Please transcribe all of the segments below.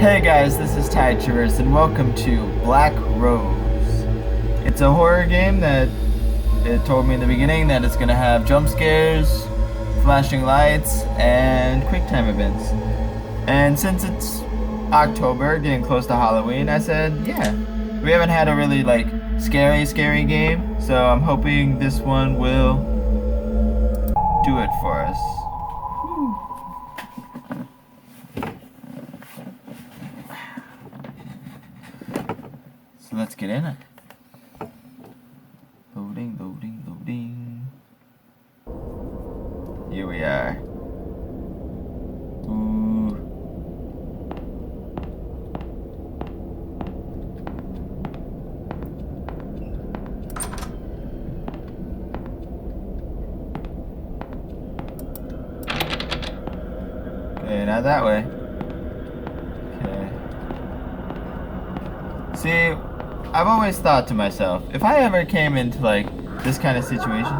Hey guys, this is Traverse and welcome to Black Rose. It's a horror game that it told me in the beginning that it's gonna have jump scares, flashing lights, and quick time events. And since it's October, getting close to Halloween, I said, yeah, we haven't had a really scary game, so I'm hoping this one will do it for us. So let's get in it. Loading. Here we are. Ooh. Okay, not that way. Okay. See, I've always thought to myself, if I ever came into this kind of situation,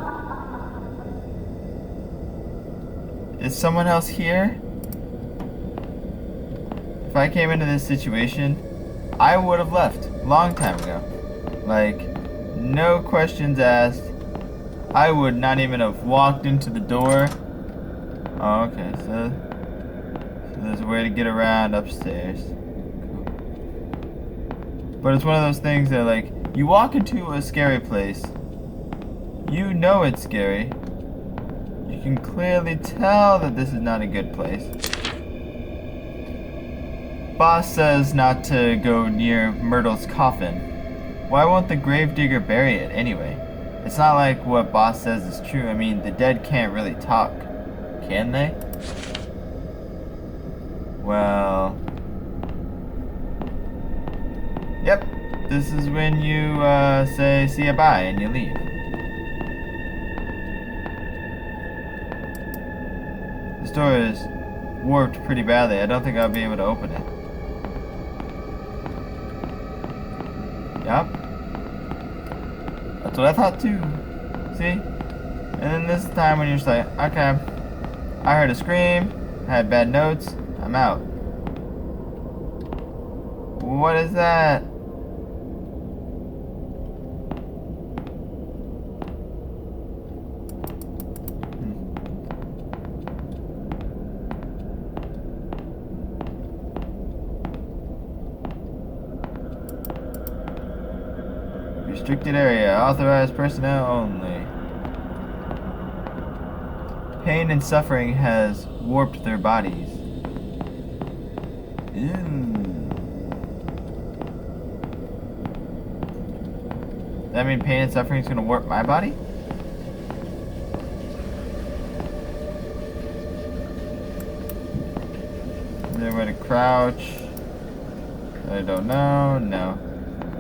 is someone else here? If I came into this situation, I would have left a long time ago. No questions asked. I would not even have walked into the door. Oh, okay, so there's a way to get around upstairs. But it's one of those things that, you walk into a scary place. You know it's scary. You can clearly tell that this is not a good place. Boss says not to go near Myrtle's coffin. Why won't the gravedigger bury it anyway? It's not like what Boss says is true. I mean, the dead can't really talk. Can they? Well... Yep, this is when you say see ya bye and you leave. This door is warped pretty badly. I don't think I'll be able to open it. Yup. That's what I thought too. See? And then this time when you're just like, okay, I heard a scream, I had bad notes, I'm out. What is that? Restricted area, authorized personnel only. Pain and suffering has warped their bodies. Ew. Does that mean pain and suffering is gonna warp my body? Is there a way to crouch? I don't know. No.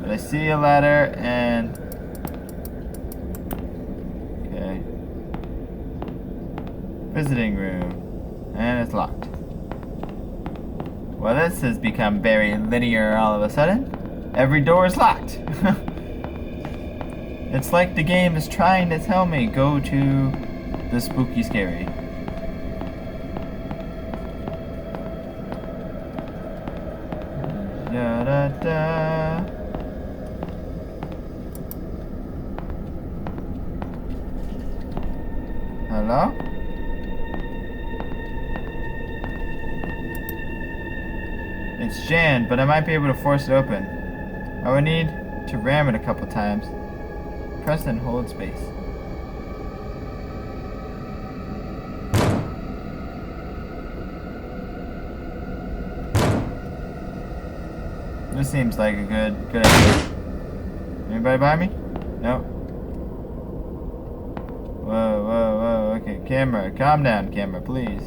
But I see a ladder and... Okay. Visiting room. And it's locked. Well, this has become very linear all of a sudden. Every door is locked. It's like the game is trying to tell me, go to the spooky scary. Da-da-da. Hello? It's jammed, but I might be able to force it open. I would need to ram it a couple times. Press and hold space. This seems like a good idea. Anybody behind me? No. Whoa. Okay, camera. Calm down, camera, please.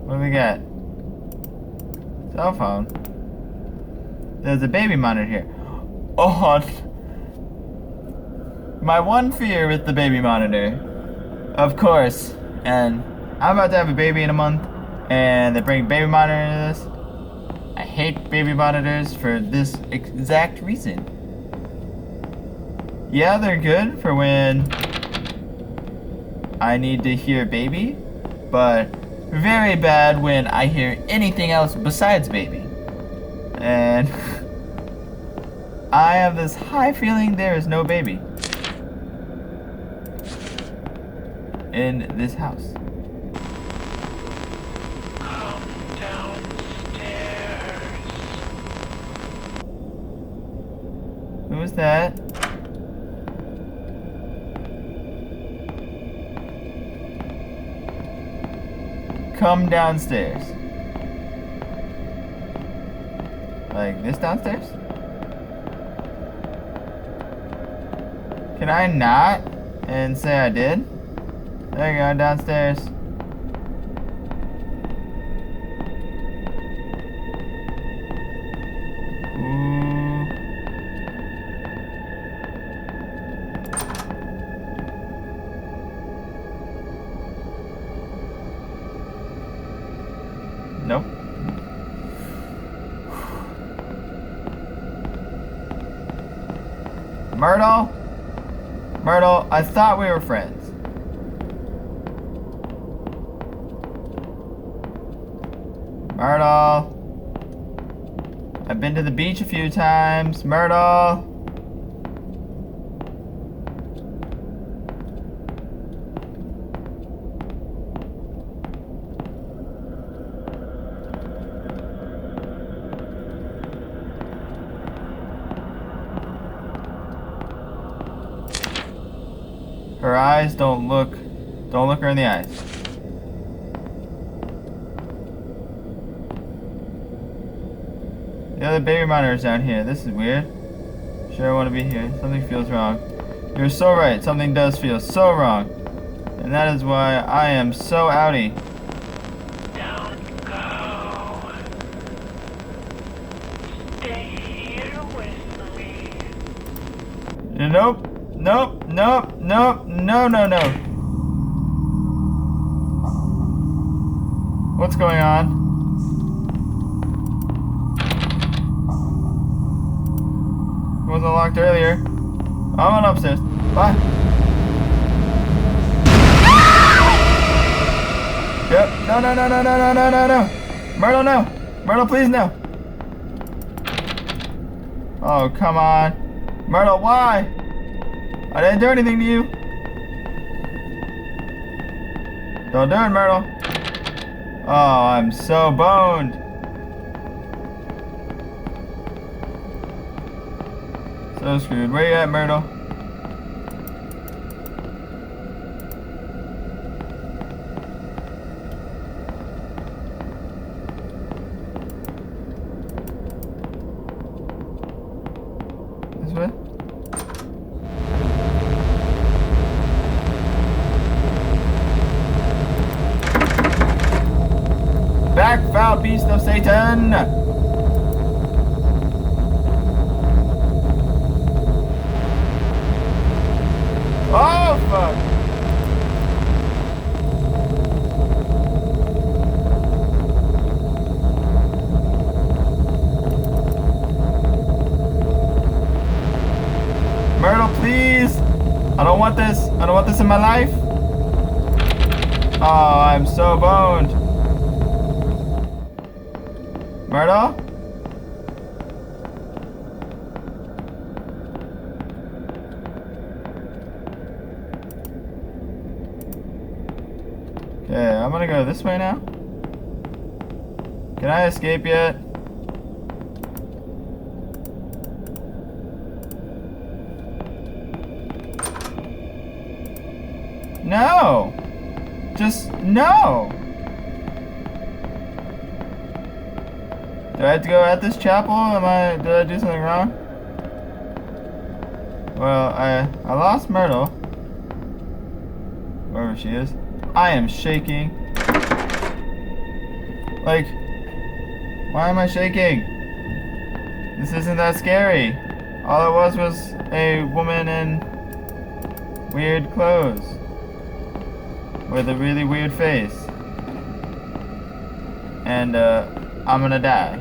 What do we got? Cell phone. There's a baby monitor here. Oh, my one fear with the baby monitor. Of course. And I'm about to have a baby in a month. And they bring baby monitor into this. I hate baby monitors for this exact reason. Yeah, they're good for when I need to hear baby, but very bad when I hear anything else besides baby. And I have this high feeling there is no baby in this house. Come downstairs. Who was that? Come downstairs. Like this downstairs? Can I not and say I did? There you go, downstairs. Ooh. Nope. Myrtle? Myrtle, I thought we were friends. Myrtle. I've been to the beach a few times. Myrtle. Her eyes don't look her in the eyes. The other baby monitor's down here. This is weird. Sure, I want to be here. Something feels wrong. You're so right. Something does feel so wrong. And that is why I am so outie. Don't go. Stay here with me. Nope. Nope. Nope. Nope. No, no, no. What's going on? It wasn't locked earlier. I went upstairs. Bye. Yep. No, no, no, no, no, no, no, no, no. Myrtle, no. Myrtle, please, no. Oh, come on. Myrtle, why? I didn't do anything to you. Don't do it, Myrtle. Oh, I'm so boned. So screwed. Where you at, Myrtle? This way? Back, foul beast of Satan! Oh, fuck! Myrtle, please! I don't want this. I don't want this in my life. Oh, I'm so boned. Myrtle? Okay, I'm gonna go this way now. Can I escape yet? No! Just no! Do I have to go at this chapel? Did I do something wrong? Well, I lost Myrtle. Wherever she is. I am shaking. Like, why am I shaking? This isn't that scary. All it was a woman in weird clothes. With a really weird face. And, I'm gonna die.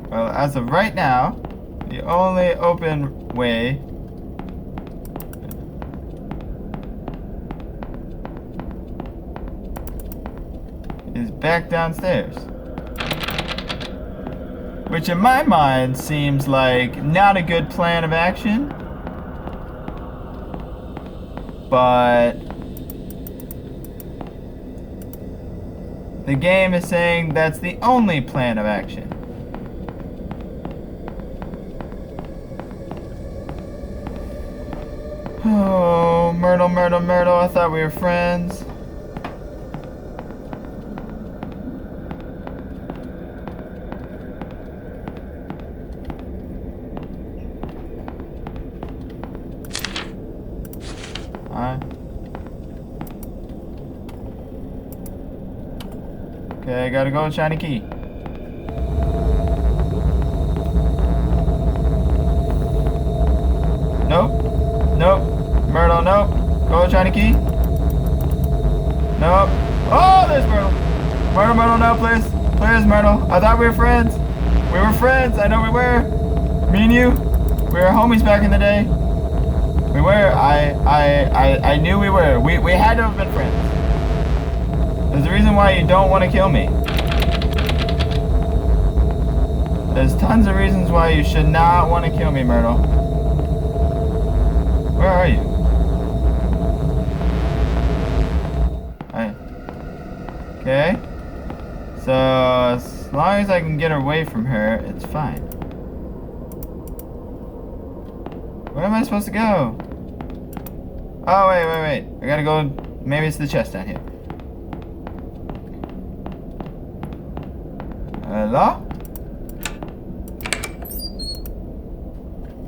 Well, as of right now, the only open way is back downstairs. Which in my mind seems like not a good plan of action. But the game is saying that's the only plan of action. Oh, Myrtle, Myrtle, Myrtle, I thought we were friends. Okay, I gotta go shiny key. Nope. Nope. Myrtle, nope. Go shiny key. Nope. Oh, there's Myrtle. Myrtle, Myrtle, no, please. Please, Myrtle. I thought we were friends. We were friends. I know we were. Me and you. We were homies back in the day. We were. I knew we were. We had to have been friends. There's a reason why you don't want to kill me. There's tons of reasons why you should not want to kill me, Myrtle. Where are you? Okay. So, as long as I can get away from her, it's fine. Where am I supposed to go? Oh, wait. I gotta go. Maybe it's the chest down here. Hello?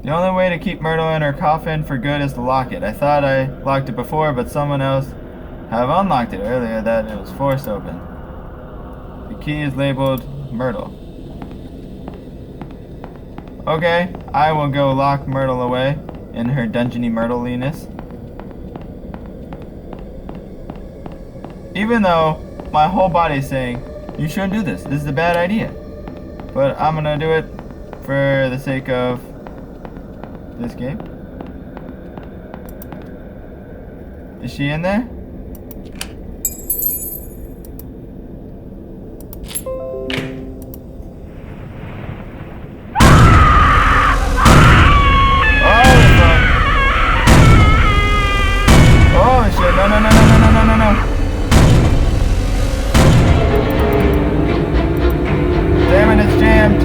The only way to keep Myrtle in her coffin for good is to lock it. I thought I locked it before, but someone else have unlocked it earlier that it was forced open. The key is labeled Myrtle. Okay, I will go lock Myrtle away in her dungeony Myrtliness. Even though my whole body is saying, you shouldn't do this. This is a bad idea. But I'm gonna do it for the sake of this game. Is she in there? Oh shit, no. Damn it, it's jammed.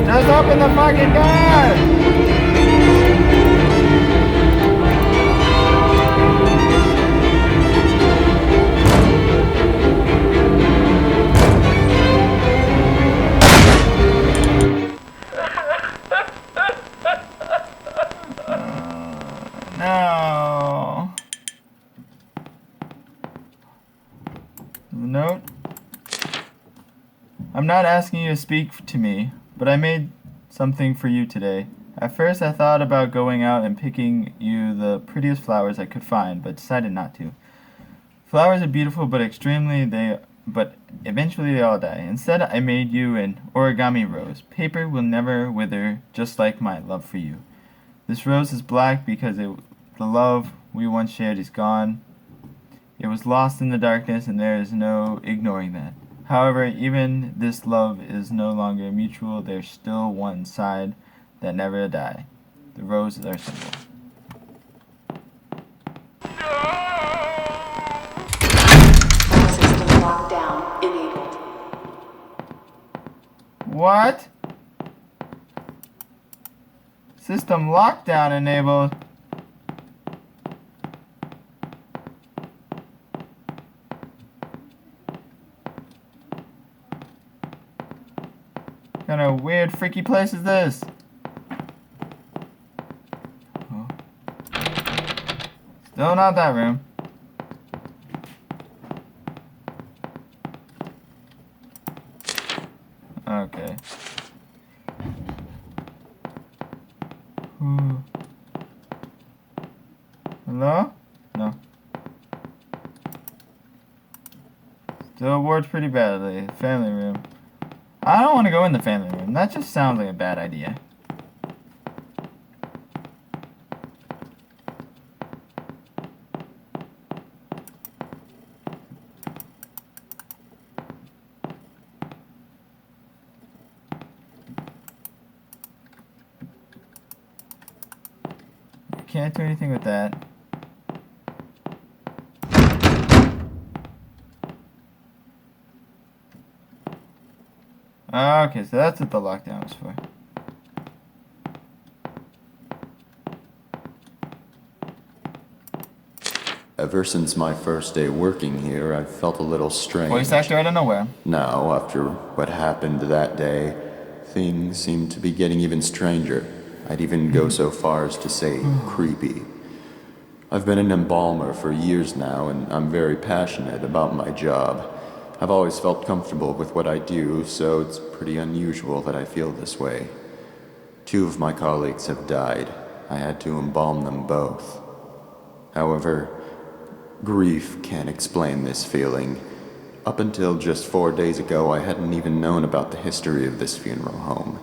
Just open the fucking door! No. Note. I'm not asking you to speak to me, but I made something for you today. At first I thought about going out and picking you the prettiest flowers I could find, but decided not to. Flowers are beautiful but eventually they all die. Instead I made you an origami rose. Paper will never wither, just like my love for you. This rose is black because the love we once shared is gone. It was lost in the darkness, and there is no ignoring that. However, even this love is no longer mutual. There's still one side that never die. The rose is our symbol. System lockdown enabled. What? System lockdown enabled. What kind of weird, freaky place is this? Oh. Still not that room. Okay. Ooh. Hello? No. Still wards pretty badly. Family room. I don't want to go in the family room. That just sounds like a bad idea. Can't do anything with that. Okay, so that's what the lockdown was for. Ever since my first day working here, I've felt a little strange. Voice actor out of nowhere. Now, after what happened that day, things seem to be getting even stranger. I'd even go so far as to say creepy. I've been an embalmer for years now, and I'm very passionate about my job. I've always felt comfortable with what I do, so it's pretty unusual that I feel this way. 2 of my colleagues have died. I had to embalm them both. However, grief can't explain this feeling. Up until just 4 days ago, I hadn't even known about the history of this funeral home.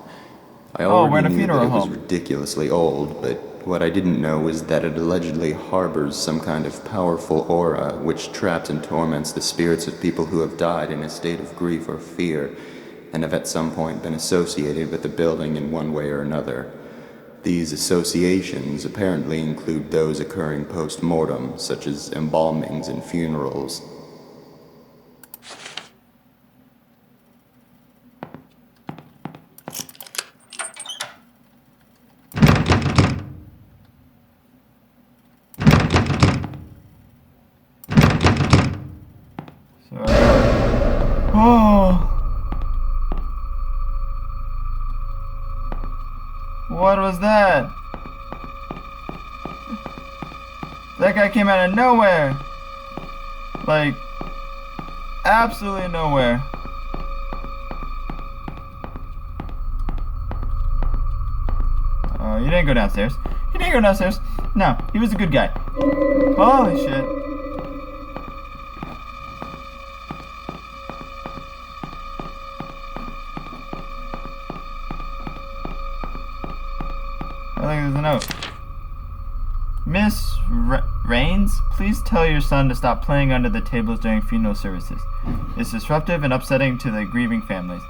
I already knew that it was ridiculously old, but what I didn't know is that it allegedly harbors some kind of powerful aura which traps and torments the spirits of people who have died in a state of grief or fear, and have at some point been associated with the building in one way or another. These associations apparently include those occurring post-mortem, such as embalmings and funerals. Oh! What was that? That guy came out of nowhere! Like, absolutely nowhere. Oh, you didn't go downstairs. You didn't go downstairs. No, he was a good guy. Holy shit. I think there's a note. Miss Rains, please tell your son to stop playing under the tables during funeral services. It's disruptive and upsetting to the grieving families.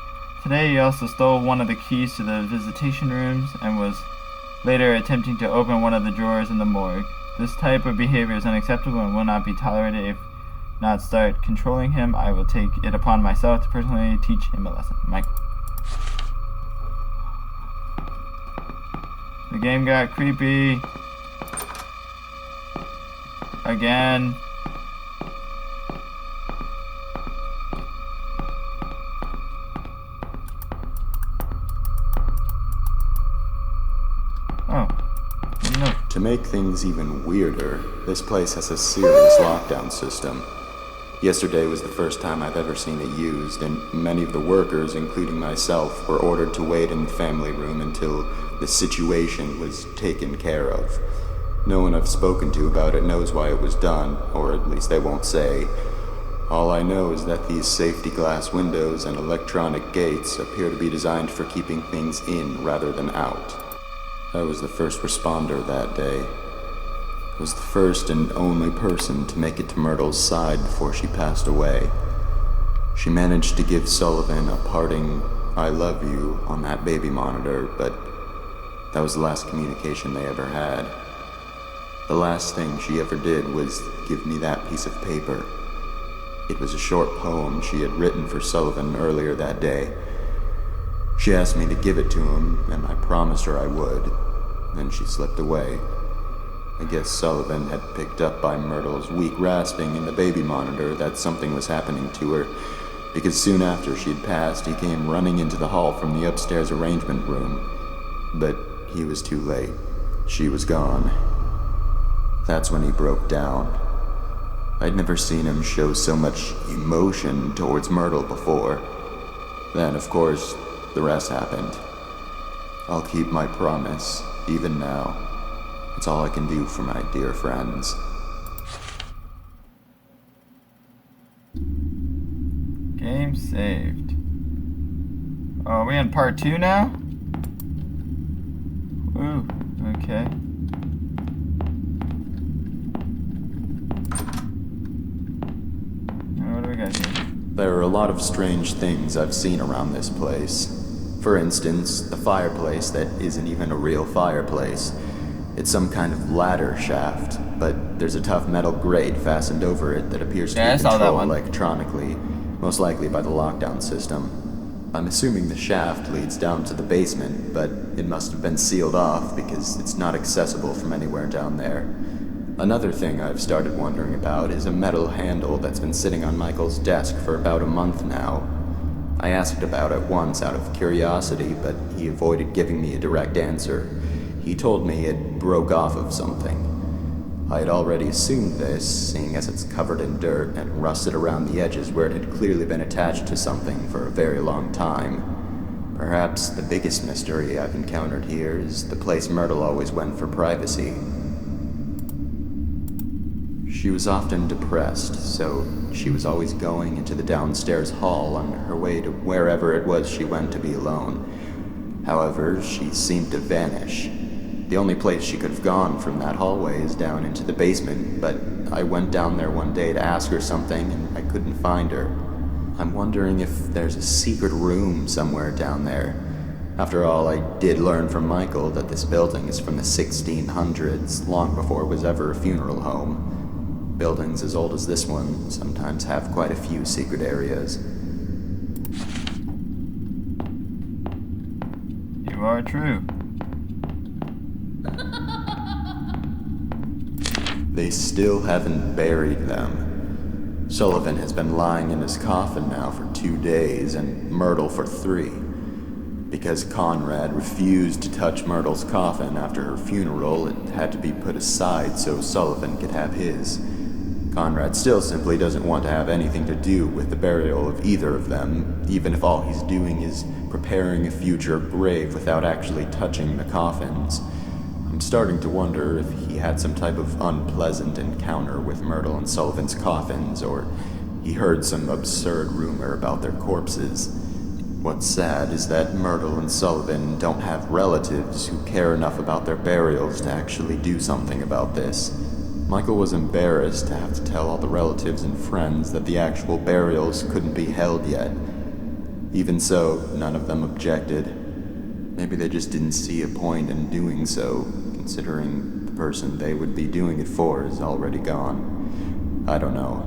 Today he also stole one of the keys to the visitation rooms and was later attempting to open one of the drawers in the morgue. This type of behavior is unacceptable and will not be tolerated. If not start controlling him, I will take it upon myself to personally teach him a lesson. Michael. The game got creepy. Again. Oh. No. To make things even weirder, this place has a serious lockdown system. Yesterday was the first time I've ever seen it used, and many of the workers, including myself, were ordered to wait in the family room until the situation was taken care of. No one I've spoken to about it knows why it was done, or at least they won't say. All I know is that these safety glass windows and electronic gates appear to be designed for keeping things in rather than out. I was the first responder that day. I was the first and only person to make it to Myrtle's side before she passed away. She managed to give Sullivan a parting "I love you" on that baby monitor, but that was the last communication they ever had. The last thing she ever did was give me that piece of paper. It was a short poem she had written for Sullivan earlier that day. She asked me to give it to him, and I promised her I would. Then she slipped away. I guess Sullivan had picked up by Myrtle's weak rasping in the baby monitor that something was happening to her, because soon after she'd passed, he came running into the hall from the upstairs arrangement room. But he was too late. She was gone. That's when he broke down. I'd never seen him show so much emotion towards Myrtle before. Then, of course, the rest happened. I'll keep my promise, even now. It's all I can do for my dear friends. Game saved. Oh, are we on part 2 now? Ooh, okay. What do we got here? There are a lot of strange things I've seen around this place. For instance, the fireplace that isn't even a real fireplace. It's some kind of ladder shaft, but there's a tough metal grate fastened over it that appears to Yeah, I be saw that controlled one. electronically, most likely by the lockdown system. I'm assuming the shaft leads down to the basement, but it must have been sealed off because it's not accessible from anywhere down there. Another thing I've started wondering about is a metal handle that's been sitting on Michael's desk for about a month now. I asked about it once out of curiosity, but he avoided giving me a direct answer. He told me it broke off of something. I had already assumed this, seeing as it's covered in dirt and rusted around the edges where it had clearly been attached to something for a very long time. Perhaps the biggest mystery I've encountered here is the place Myrtle always went for privacy. She was often depressed, so she was always going into the downstairs hall on her way to wherever it was she went to be alone. However, she seemed to vanish. The only place she could have gone from that hallway is down into the basement, but I went down there one day to ask her something and I couldn't find her. I'm wondering if there's a secret room somewhere down there. After all, I did learn from Michael that this building is from the 1600s, long before it was ever a funeral home. Buildings as old as this one sometimes have quite a few secret areas. You are true. They still haven't buried them. Sullivan has been lying in his coffin now for 2 days, and Myrtle for 3. Because Conrad refused to touch Myrtle's coffin after her funeral, it had to be put aside so Sullivan could have his. Conrad still simply doesn't want to have anything to do with the burial of either of them, even if all he's doing is preparing a future grave without actually touching the coffins. I'm starting to wonder if he had some type of unpleasant encounter with Myrtle and Sullivan's coffins, or he heard some absurd rumor about their corpses. What's sad is that Myrtle and Sullivan don't have relatives who care enough about their burials to actually do something about this. Michael was embarrassed to have to tell all the relatives and friends that the actual burials couldn't be held yet. Even so, none of them objected. Maybe they just didn't see a point in doing so, considering the person they would be doing it for is already gone. I don't know.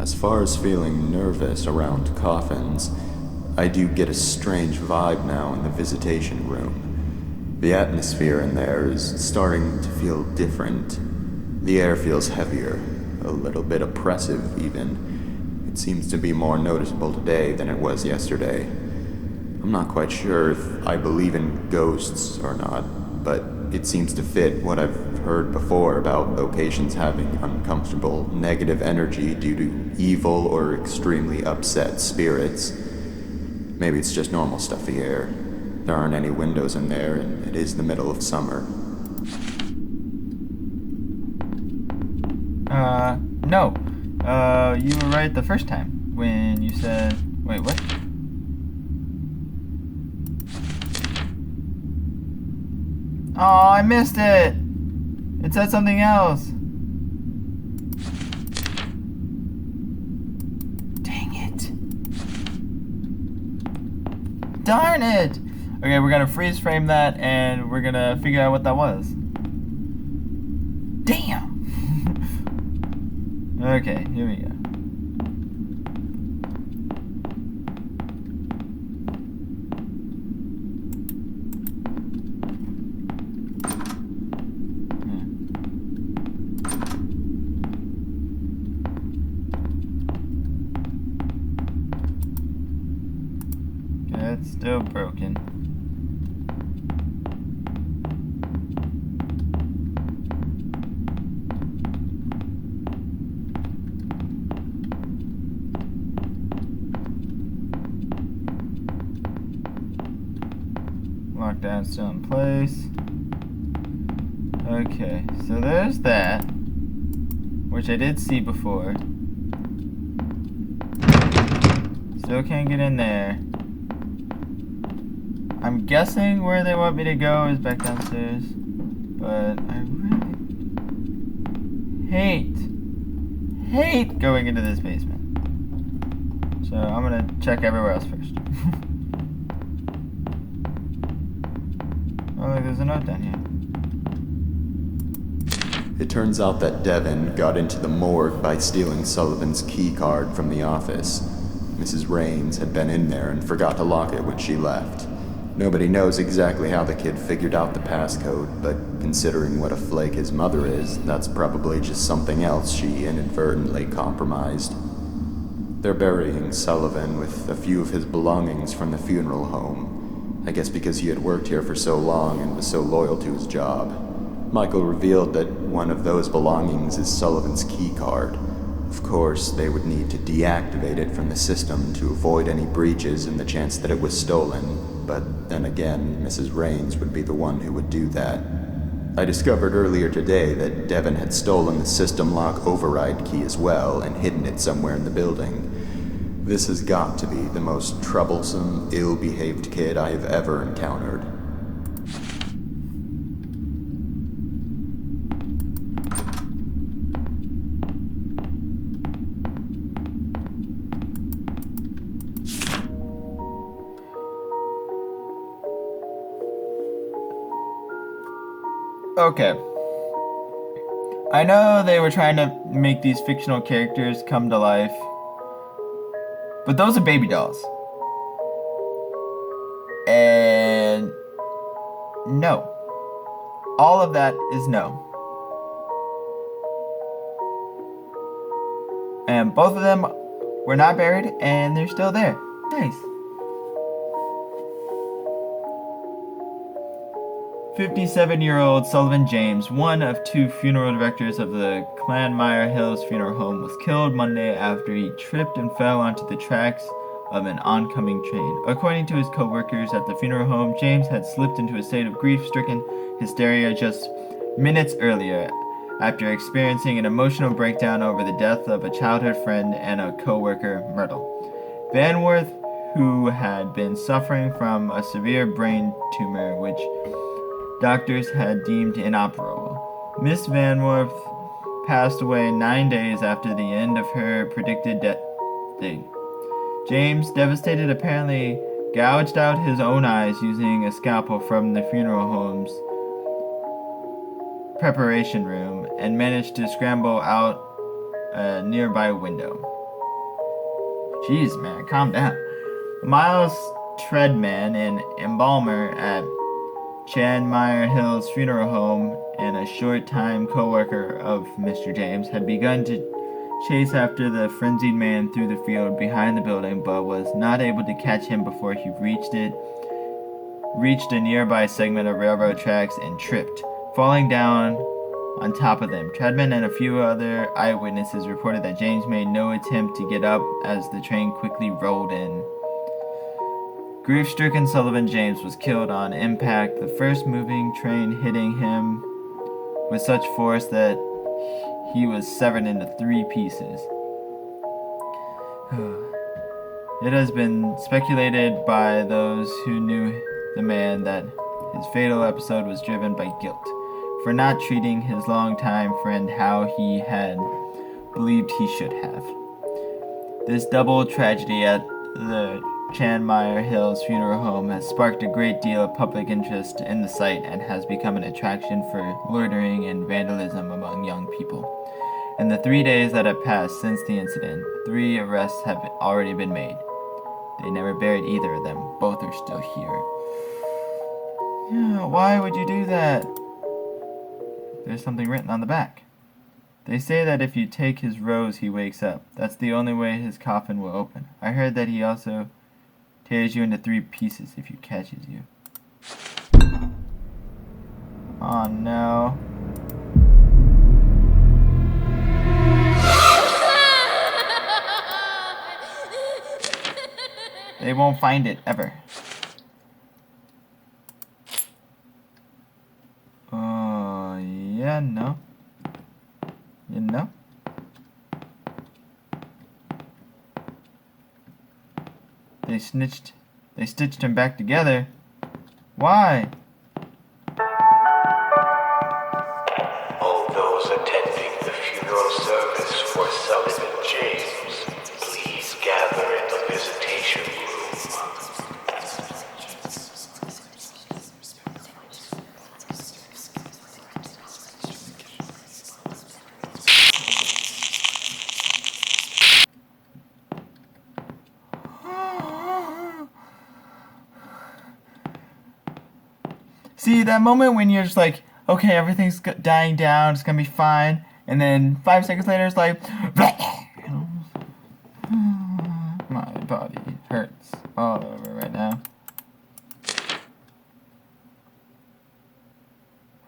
As far as feeling nervous around coffins, I do get a strange vibe now in the visitation room. The atmosphere in there is starting to feel different. The air feels heavier, a little bit oppressive even. It seems to be more noticeable today than it was yesterday. I'm not quite sure if I believe in ghosts or not, but it seems to fit what I've heard before about locations having uncomfortable, negative energy due to evil or extremely upset spirits. Maybe it's just normal stuffy air. There aren't any windows in there, and it is the middle of summer. No. You were right the first time when you said... Wait, what? Oh, I missed it! It said something else. Dang it. Darn it! Okay, we're gonna freeze frame that and we're gonna figure out what that was. Damn! Okay, here we go. Okay, it's still broken. Lockdown still in place. Okay, so there's that, which I did see before. Still can't get in there. I'm guessing where they want me to go is back downstairs. But I really hate going into this basement. So I'm gonna check everywhere else first. Oh, look, there's a note down here. It turns out that Devin got into the morgue by stealing Sullivan's key card from the office. Mrs. Raines had been in there and forgot to lock it when she left. Nobody knows exactly how the kid figured out the passcode, but considering what a flake his mother is, that's probably just something else she inadvertently compromised. They're burying Sullivan with a few of his belongings from the funeral home. I guess because he had worked here for so long and was so loyal to his job. Michael revealed that one of those belongings is Sullivan's key card. Of course, they would need to deactivate it from the system to avoid any breaches and the chance that it was stolen, but then again, Mrs. Raines would be the one who would do that. I discovered earlier today that Devin had stolen the system lock override key as well and hidden it somewhere in the building. This has got to be the most troublesome, ill-behaved kid I have ever encountered. Okay. I know they were trying to make these fictional characters come to life, but those are baby dolls. And no. All of that is no. And both of them were not buried, and they're still there. Nice. 57-year-old Sullivan James, one of two funeral directors of the Clanmire Hills Funeral Home, was killed Monday after he tripped and fell onto the tracks of an oncoming train. According to his co-workers at the funeral home, James had slipped into a state of grief-stricken hysteria just minutes earlier after experiencing an emotional breakdown over the death of a childhood friend and a co-worker, Myrtle Vanworth, who had been suffering from a severe brain tumor which doctors had deemed inoperable. Miss Vanworth passed away 9 days after the end of her predicted death date. James, devastated, apparently gouged out his own eyes using a scalpel from the funeral home's preparation room and managed to scramble out a nearby window. Jeez, man, calm down. Miles Treadman, an embalmer at Clanmire Hills Funeral Home and a short-time co-worker of Mr. James, had begun to chase after the frenzied man through the field behind the building, but was not able to catch him before he reached a nearby segment of railroad tracks and tripped, falling down on top of them. Treadman and a few other eyewitnesses reported that James made no attempt to get up as the train quickly rolled in. Grief-stricken Sullivan James was killed on impact, the first moving train hitting him with such force that he was severed into 3 pieces. It has been speculated by those who knew the man that his fatal episode was driven by guilt for not treating his longtime friend how he had believed he should have. This double tragedy at the Clanmire Hills Funeral Home has sparked a great deal of public interest in the site and has become an attraction for loitering and vandalism among young people. In the 3 days that have passed since the incident, 3 arrests have already been made. They never buried either of them. Both are still here. Yeah, why would you do that? There's something written on the back. They say that if you take his rose, he wakes up. That's the only way his coffin will open. I heard that he also tears you into 3 pieces if he catches you. Oh no. They won't find it, ever. Oh, yeah, no. You know? They stitched him back together. Why? All those attending the funeral service for Sullivan James, please gather in the visitation room. See, that moment when you're just like, okay, everything's dying down, it's gonna be fine, and then 5 seconds later it's like, my body hurts all over right now.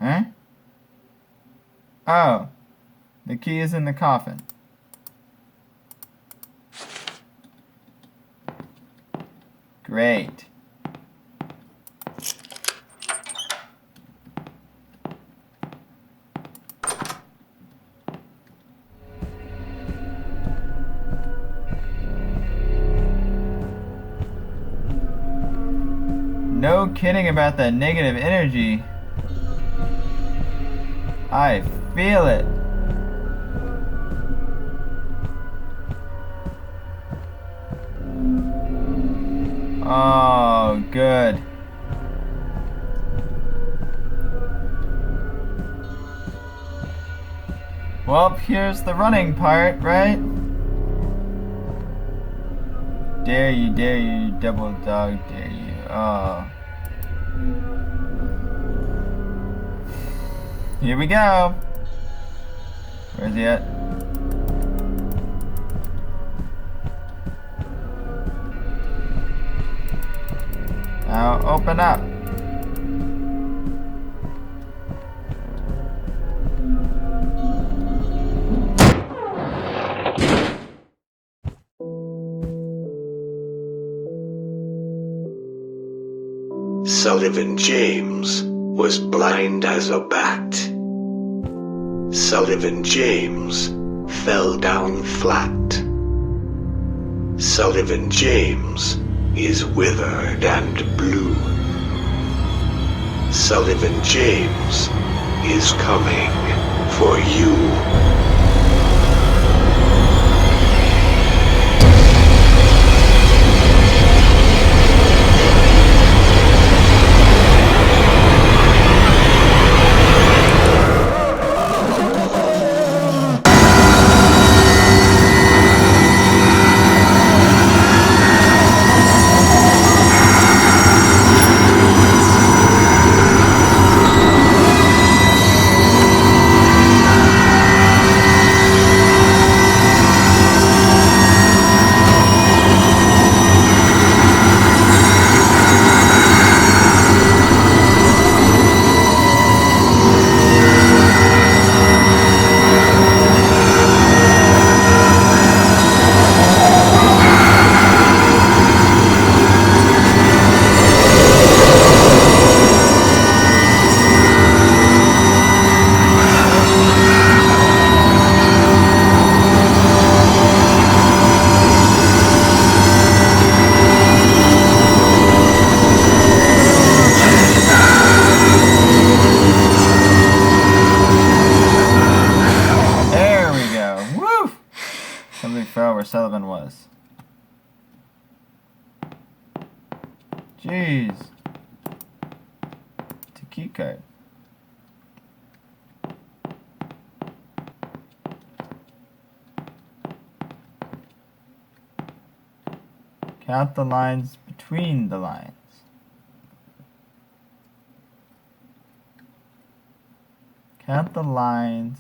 Huh? Oh, the key is in the coffin. Great. No kidding about that negative energy. I feel it. Oh, good. Well, here's the running part, right? Dare you, double dog, dare you. Oh. Here we go. Where's he at? Now open up. Sullivan James was blind as a bat. Sullivan James fell down flat. Sullivan James is withered and blue. Sullivan James is coming for you. Sullivan was. Jeez. It's a key card. Count the lines between the lines. Count the lines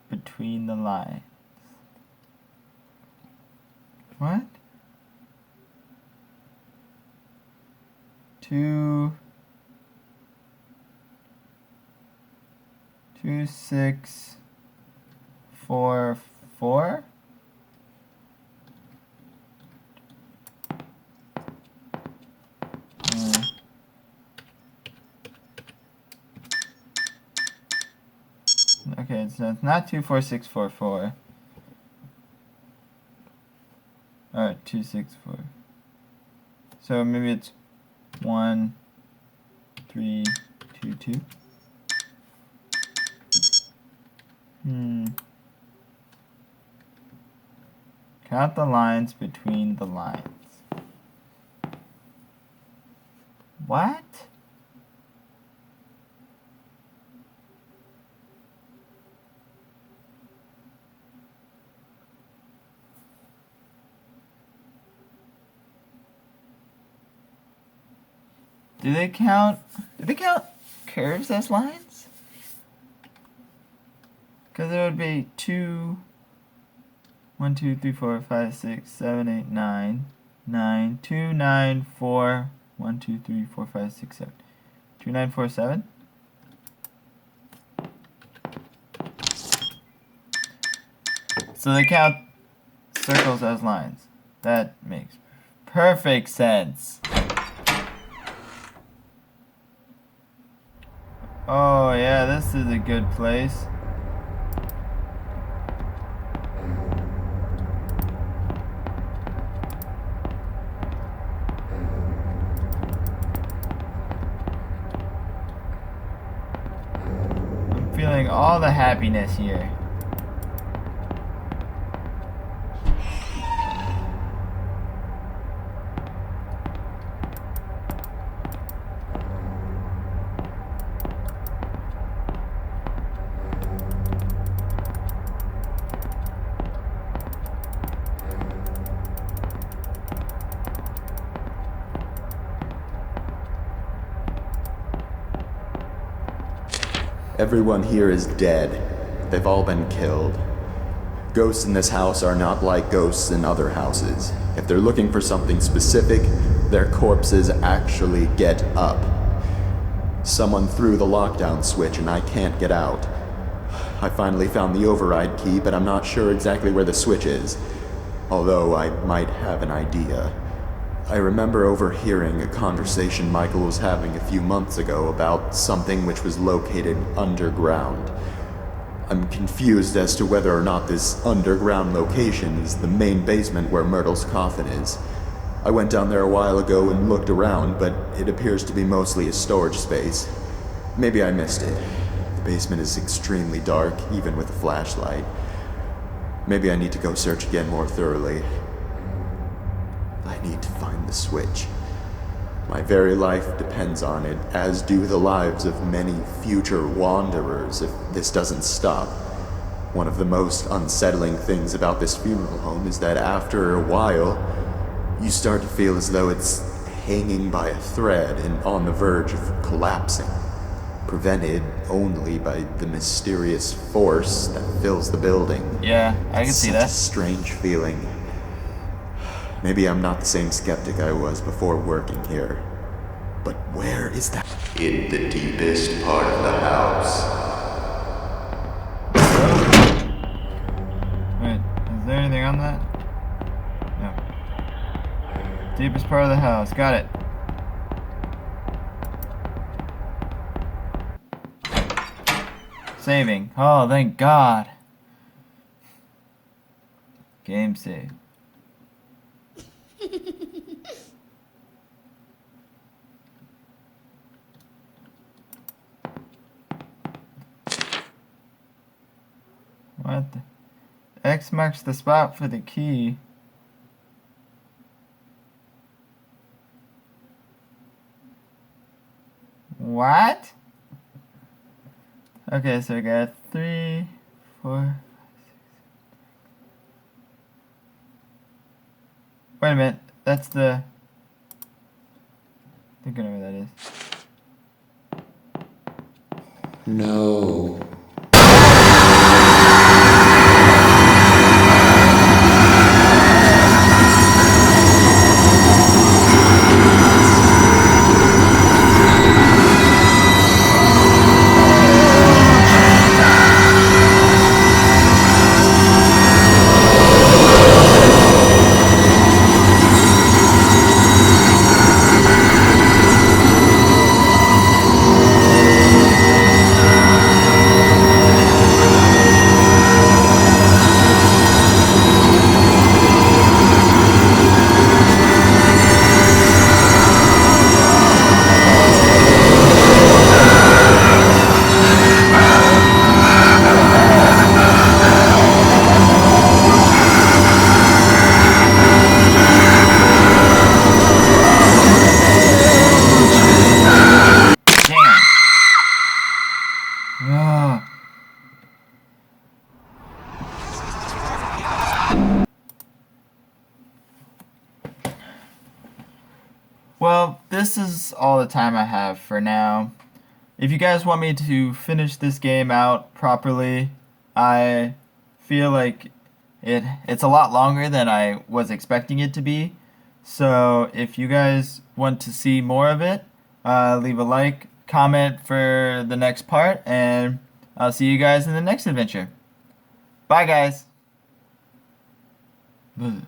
between the lines. What? 2, 2, 6, 4, 4? Okay, so it's not 2, 4, 6, 4, 4. Alright, 2, 6, 4. So maybe it's 1, 3, 2, 2. Count the lines between the lines. What? Do they count curves as lines? Because it would be 2, 1, 2, 3, 4, 5, 6, 7, 8, 9, 9, 2, 9, 4, 1, 2, 3, 4, 5, 6, 7. 2, 9, 4, 7? So they count circles as lines. That makes perfect sense. Oh yeah, this is a good place. I'm feeling all the happiness here. Everyone here is dead. They've all been killed. Ghosts in this house are not like ghosts in other houses. If they're looking for something specific, their corpses actually get up. Someone threw the lockdown switch and I can't get out. I finally found the override key, but I'm not sure exactly where the switch is. Although I might have an idea. I remember overhearing a conversation Michael was having a few months ago about something which was located underground. I'm confused as to whether or not this underground location is the main basement where Myrtle's coffin is. I went down there a while ago and looked around, but it appears to be mostly a storage space. Maybe I missed it. The basement is extremely dark, even with a flashlight. Maybe I need to go search again more thoroughly. I need to find the switch. My very life depends on it, as do the lives of many future wanderers if this doesn't stop. One of the most unsettling things about this funeral home is that after a while, you start to feel as though it's hanging by a thread and on the verge of collapsing, prevented only by the mysterious force that fills the building. Yeah, I can see that. It's such a strange feeling. Maybe I'm not the same skeptic I was before working here. But where is that? In the deepest part of the house. Wait, is there anything on that? No. Deepest part of the house, got it. Saving. Oh, thank God. Game save. What the? X marks the spot for the key. What? Okay, so we got 3, 4, 5, 6. Wait a minute, that's the... I think I know where that is. No. this is all the time I have for now. If you guys want me to finish this game out properly, I feel like it's a lot longer than I was expecting it to be. So if you guys want to see more of it, leave a like, comment for the next part, and I'll see you guys in the next adventure. Bye, guys. Ugh.